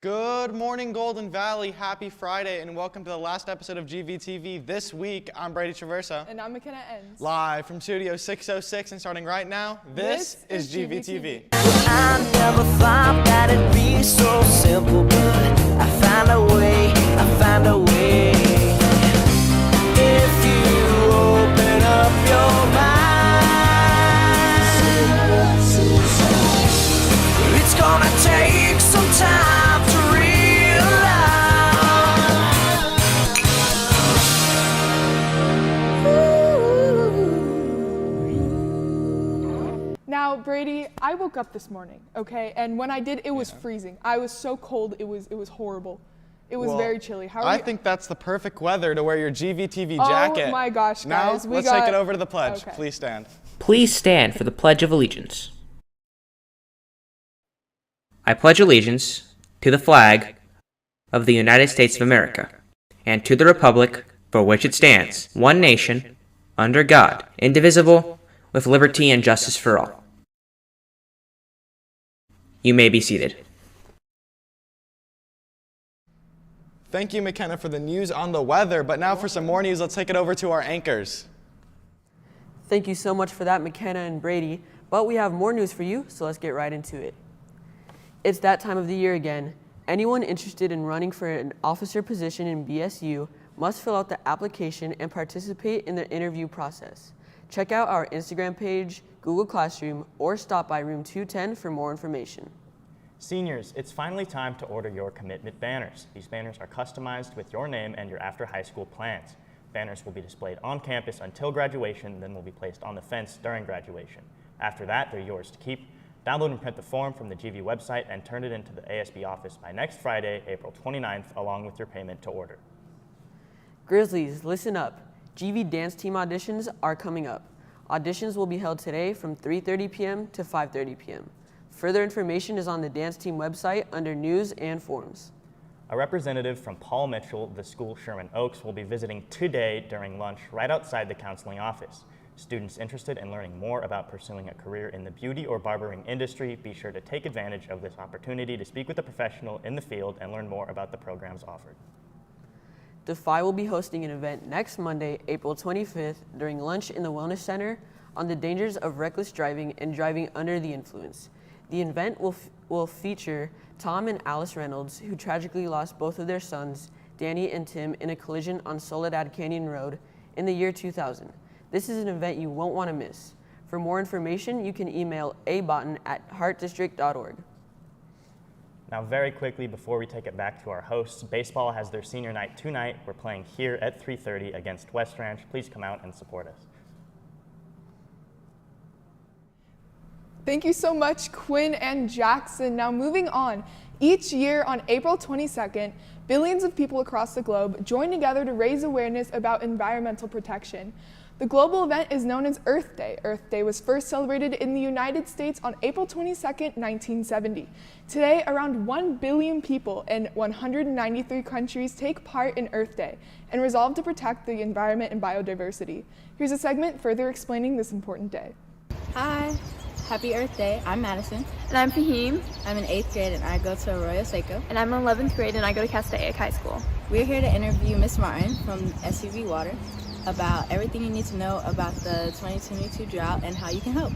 Good morning, Golden Valley. Happy Friday, and welcome to the last episode of GVTV. This week, I'm Brady Traverso. And I'm Makenna. Live from Studio 606, and starting right now, this is GVTV. I never thought that it'd be so simple, but I find a way. If you open up your mind, it's gonna take some time to realize. Now, Brady, I woke up this morning, okay? And when I did, it was freezing. I was so cold, it was horrible. It was very chilly. I think that's the perfect weather to wear your GVTV jacket. Oh my gosh, guys. Now, let's take it over to the pledge. Okay. Please stand. Please stand for the Pledge of Allegiance. I pledge allegiance to the flag of the United States of America and to the republic for which it stands, one nation, under God, indivisible, with liberty and justice for all. You may be seated. Thank you, Makenna, for the news on the weather. But now for some more news, let's take it over to our anchors. Thank you so much for that, Makenna and Brady. But we have more news for you, so let's get right into it. It's that time of the year again. Anyone interested in running for an officer position in BSU must fill out the application and participate in the interview process. Check out our Instagram page, Google Classroom, or stop by room 210 for more information. Seniors, it's finally time to order your commitment banners. These banners are customized with your name and your after high school plans. Banners will be displayed on campus until graduation, then will be placed on the fence during graduation. After that, they're yours to keep. Download and print the form from the GV website and turn it into the ASB office by next Friday, April 29th, along with your payment to order. Grizzlies, listen up. GV dance team auditions are coming up. Auditions will be held today from 3:30 p.m. to 5:30 p.m. Further information is on the dance team website under news and forums. A representative from Paul Mitchell, the school Sherman Oaks, will be visiting today during lunch right outside the counseling office. Students interested in learning more about pursuing a career in the beauty or barbering industry, be sure to take advantage of this opportunity to speak with a professional in the field and learn more about the programs offered. Defy will be hosting an event next Monday, April 25th, during lunch in the Wellness Center on the dangers of reckless driving and driving under the influence. The event will feature Tom and Alice Reynolds, who tragically lost both of their sons, Danny and Tim, in a collision on Soledad Canyon Road in the year 2000. This is an event you won't want to miss. For more information, you can email abotten@heartdistrict.org. Now, very quickly, before we take it back to our hosts, baseball has their senior night tonight. We're playing here at 3:30 against West Ranch. Please come out and support us. Thank you so much, Quinn and Jackson. Now moving on. Each year on April 22nd, billions of people across the globe join together to raise awareness about environmental protection. The global event is known as Earth Day. Earth Day was first celebrated in the United States on April 22nd, 1970. Today, around 1 billion people in 193 countries take part in Earth Day and resolve to protect the environment and biodiversity. Here's a segment further explaining this important day. Hi, happy Earth Day. I'm Madison. And I'm Fahim. I'm in 8th grade and I go to Arroyo Seco. And I'm in 11th grade and I go to Castaic High School. We're here to interview Miss Martin from SUV Water about everything you need to know about the 2022 drought and how you can help.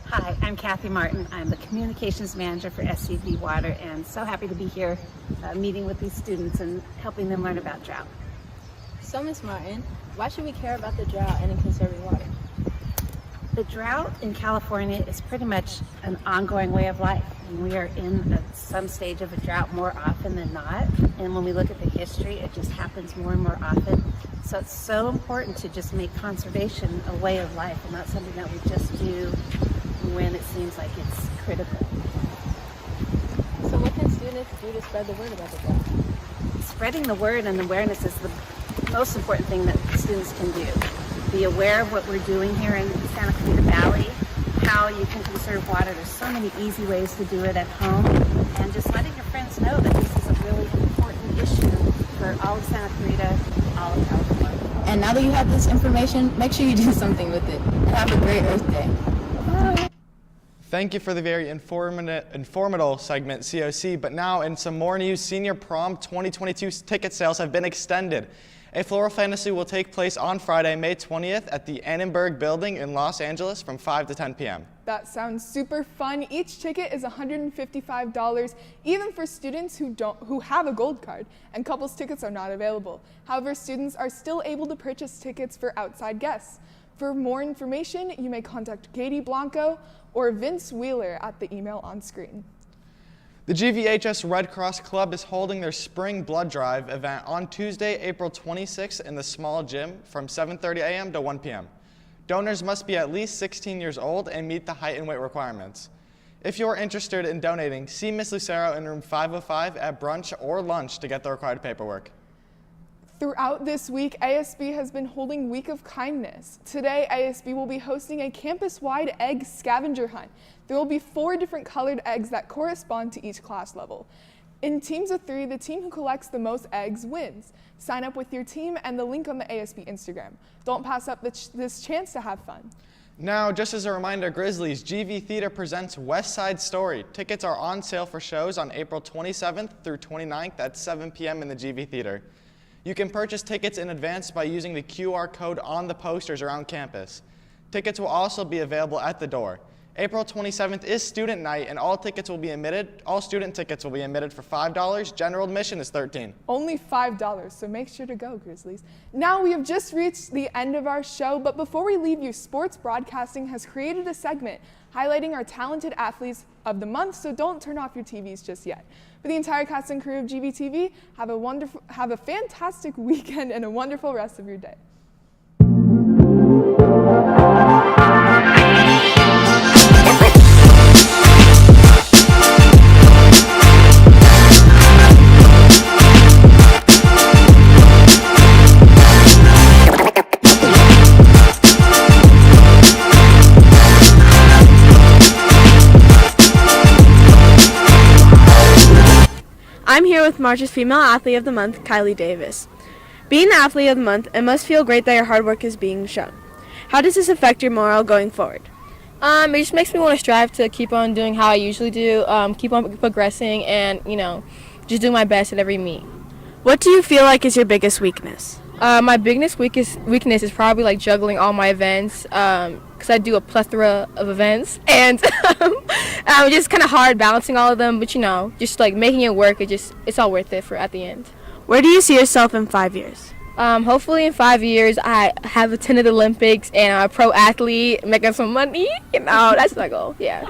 Hi, I'm Kathy Martin. I'm the Communications Manager for SCV Water and so happy to be here meeting with these students and helping them learn about drought. So Miss Martin, why should we care about the drought and in conserving water? The drought in California is pretty much an ongoing way of life. And we are in some stage of a drought more often than not. And when we look at the history, it just happens more and more often. So it's so important to just make conservation a way of life and not something that we just do when it seems like it's critical. So what can students do to spread the word about the drought? Spreading the word and awareness is the most important thing that students can do. Be aware of what we're doing here in Santa Clarita Valley, how you can conserve water. There's so many easy ways to do it at home. And just letting your friends know that this is a really important issue for all of Santa Clarita, all of California. And now that you have this information, make sure you do something with it. And have a great Earth Day. Bye. Thank you for the very informative segment, COC. But now, in some more news, Senior Prom 2022 ticket sales have been extended. A floral fantasy will take place on Friday, May 20th at the Annenberg Building in Los Angeles from 5 to 10 p.m. That sounds super fun. Each ticket is $155, even for students who have a gold card, and couples tickets are not available. However, students are still able to purchase tickets for outside guests. For more information, you may contact Katie Blanco or Vince Wheeler at the email on screen. The GVHS Red Cross Club is holding their Spring Blood Drive event on Tuesday, April 26th in the small gym from 7:30 a.m. to 1 p.m. Donors must be at least 16 years old and meet the height and weight requirements. If you are interested in donating, see Ms. Lucero in room 505 at brunch or lunch to get the required paperwork. Throughout this week, ASB has been holding Week of Kindness. Today, ASB will be hosting a campus-wide egg scavenger hunt. There will be 4 different colored eggs that correspond to each class level. In teams of 3, the team who collects the most eggs wins. Sign up with your team and the link on the ASB Instagram. Don't pass up this chance to have fun. Now, just as a reminder, Grizzlies, GV Theater presents West Side Story. Tickets are on sale for shows on April 27th through 29th at 7 p.m. in the GV Theater. You can purchase tickets in advance by using the QR code on the posters around campus. Tickets will also be available at the door. April 27th is student night and all student tickets will be emitted for $5. General admission is $13. Only $5, so make sure to go, Grizzlies. Now we have just reached the end of our show, but before we leave you, Sports Broadcasting has created a segment highlighting our talented athletes of the month, so don't turn off your TVs just yet. For the entire cast and crew of GVTV, have a fantastic weekend and a wonderful rest of your day. I'm here with March's Female Athlete of the Month, Kylie Davis. Being the Athlete of the Month, it must feel great that your hard work is being shown. How does this affect your morale going forward? It just makes me want to strive to keep on doing how I usually do, keep on progressing, and, just doing my best at every meet. What do you feel like is your biggest weakness? My biggest weakness is probably like juggling all my events, because I do a plethora of events, and it's just kind of hard balancing all of them, but just like making it work, it's all worth it at the end. Where do you see yourself in 5 years? Hopefully in 5 years I have attended the Olympics and I'm a pro athlete, making some money, that's my goal, yeah.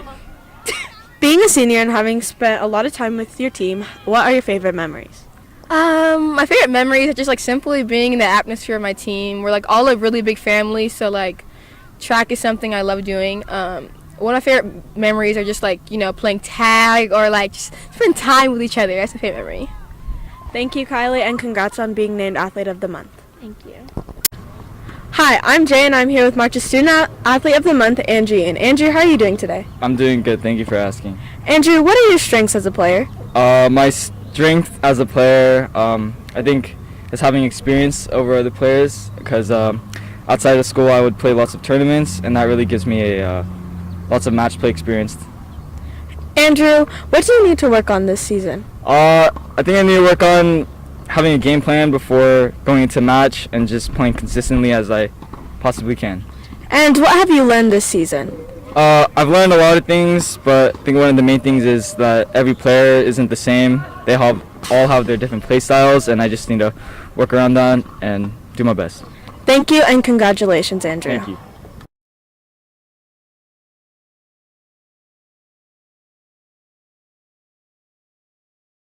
Being a senior and having spent a lot of time with your team, what are your favorite memories? My favorite memories are just like simply being in the atmosphere of my team. We're like all a really big family, so like track is something I love doing. One of my favorite memories are just like, playing tag or like just spend time with each other. That's my favorite memory. Thank you, Kylie, and congrats on being named Athlete of the Month. Thank you. Hi, I'm Jay, and I'm here with March's Student Athlete of the Month, Andrew. And Andrew, how are you doing today? I'm doing good. Thank you for asking. Andrew, what are your strengths as a player? My strength as a player, I think, is having experience over other players, because outside of school I would play lots of tournaments, and that really gives me lots of match play experience. Andrew, what do you need to work on this season? I think I need to work on having a game plan before going into match and just playing consistently as I possibly can. And what have you learned this season? I've learned a lot of things, but I think one of the main things is that every player isn't the same. They all have their different play styles, and I just need to work around that and do my best. Thank you, and congratulations, Andrew. Thank you.